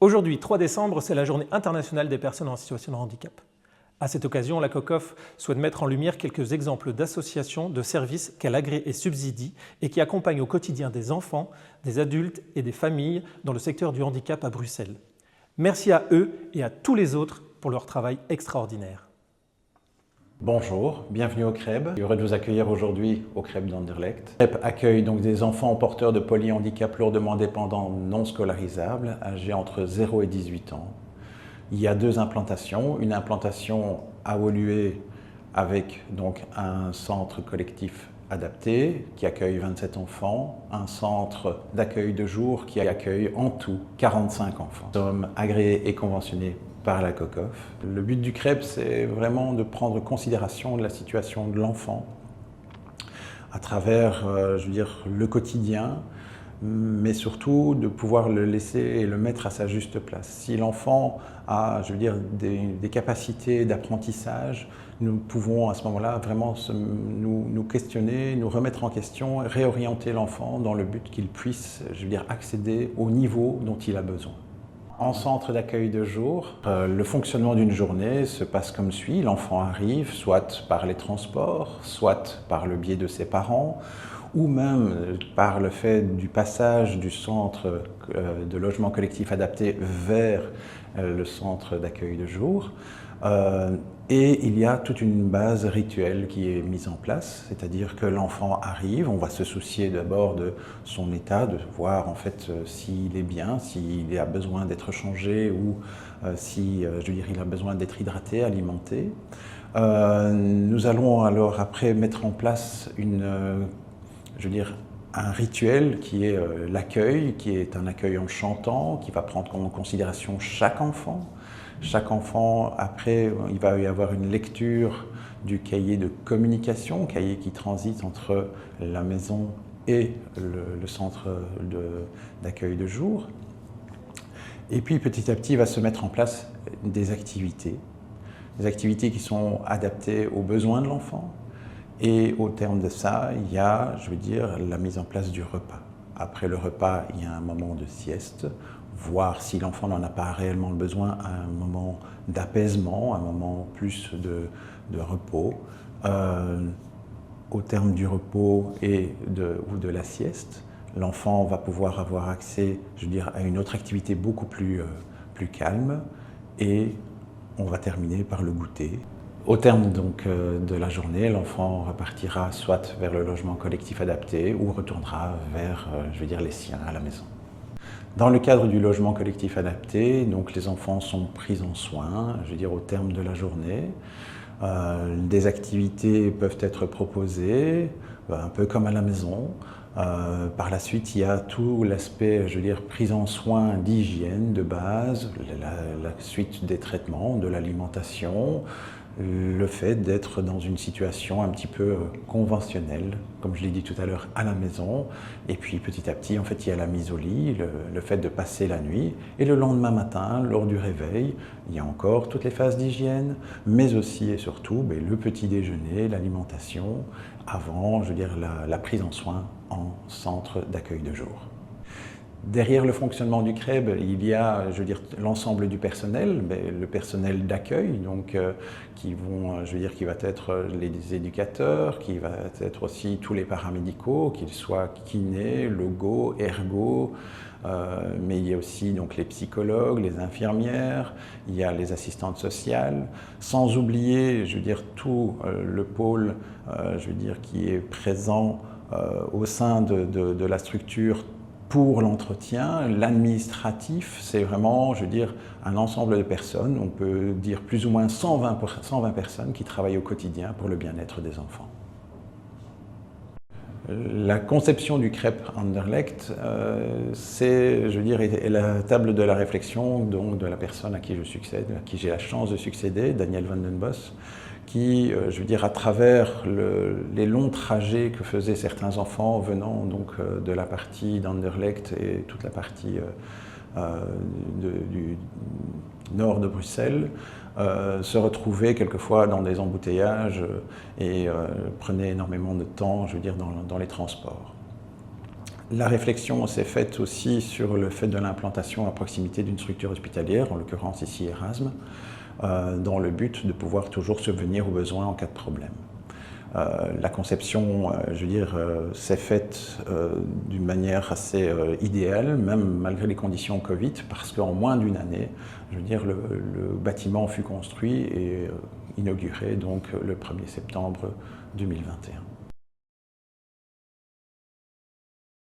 Aujourd'hui, 3 décembre, c'est la journée internationale des personnes en situation de handicap. À cette occasion, la COCOF souhaite mettre en lumière quelques exemples d'associations, de services qu'elle agrée et subsidie et qui accompagnent au quotidien des enfants, des adultes et des familles dans le secteur du handicap à Bruxelles. Merci à eux et à tous les autres pour leur travail extraordinaire. Bonjour, bienvenue au CREB. Je suis heureux de vous accueillir aujourd'hui au CREB d'Anderlecht. Le CREB accueille donc des enfants porteurs de polyhandicap lourdement dépendants non scolarisables, âgés entre 0 et 18 ans. Il y a 2 implantations, une implantation à Woluwe avec donc un centre collectif adapté qui accueille 27 enfants, un centre d'accueil de jour qui accueille en tout 45 enfants. Nous sommes agréés et conventionnés par la COCOF. Le but du CREB, c'est vraiment de prendre considération de la situation de l'enfant à travers, le quotidien, mais surtout de pouvoir le laisser et le mettre à sa juste place. Si l'enfant a, des capacités d'apprentissage, nous pouvons à ce moment-là vraiment nous questionner, nous remettre en question, réorienter l'enfant dans le but qu'il puisse, accéder au niveau dont il a besoin. En centre d'accueil de jour, le fonctionnement d'une journée se passe comme suit. L'enfant arrive soit par les transports, soit par le biais de ses parents, ou même par le fait du passage du centre de logement collectif adapté vers le centre d'accueil de jour. Et il y a toute une base rituelle qui est mise en place, c'est-à-dire que l'enfant arrive, on va se soucier d'abord de son état, de voir en fait s'il est bien, s'il a besoin d'être changé ou si il a besoin d'être hydraté, alimenté. Nous allons alors après mettre en place un rituel qui est l'accueil, qui est un accueil en chantant, qui va prendre en considération chaque enfant. Chaque enfant, après, il va y avoir une lecture du cahier de communication, cahier qui transite entre la maison et le centre d'accueil de jour. Et puis petit à petit, il va se mettre en place des activités qui sont adaptées aux besoins de l'enfant. Et au terme de ça, il y a, la mise en place du repas. Après le repas, il y a un moment de sieste, voir si l'enfant n'en a pas réellement le besoin, un moment d'apaisement, un moment plus de repos. Au terme du repos ou de la sieste, l'enfant va pouvoir avoir accès, à une autre activité beaucoup plus calme, et on va terminer par le goûter. Au terme donc de la journée, l'enfant repartira soit vers le logement collectif adapté ou retournera vers les siens à la maison. Dans le cadre du logement collectif adapté, donc les enfants sont pris en soin, au terme de la journée. Des activités peuvent être proposées, un peu comme à la maison. Par la suite, il y a tout l'aspect, prise en soin d'hygiène de base, la suite des traitements, de l'alimentation, le fait d'être dans une situation un petit peu conventionnelle, comme je l'ai dit tout à l'heure, à la maison. Et puis petit à petit, en fait, il y a la mise au lit, le fait de passer la nuit. Et le lendemain matin, lors du réveil, il y a encore toutes les phases d'hygiène, mais aussi et surtout le petit déjeuner, l'alimentation, avant, la prise en soin en centre d'accueil de jour. Derrière le fonctionnement du CREB, il y a, l'ensemble du personnel, le personnel d'accueil, donc qui va être les éducateurs, qui va être aussi tous les paramédicaux, qu'ils soient kinés, logo, ergo, mais il y a aussi donc les psychologues, les infirmières, il y a les assistantes sociales, sans oublier, tout le pôle, qui est présent au sein de la structure pour l'entretien. L'administratif, c'est vraiment, un ensemble de personnes, on peut dire plus ou moins 120 personnes qui travaillent au quotidien pour le bien-être des enfants. La conception du CREB Anderlecht, c'est, est la table de la réflexion donc, de la personne à qui je succède, à qui j'ai la chance de succéder, Daniel Van den Bos, qui, à travers les longs trajets que faisaient certains enfants venant donc, de la partie d'Anderlecht et toute la partie du nord de Bruxelles, se retrouvaient quelquefois dans des embouteillages et prenaient énormément de temps, dans les transports. La réflexion s'est faite aussi sur le fait de l'implantation à proximité d'une structure hospitalière, en l'occurrence ici Erasme, dans le but de pouvoir toujours subvenir aux besoins en cas de problème. La conception, s'est faite d'une manière assez idéale, même malgré les conditions Covid, parce qu'en moins d'une année, le bâtiment fut construit et inauguré donc le 1er septembre 2021.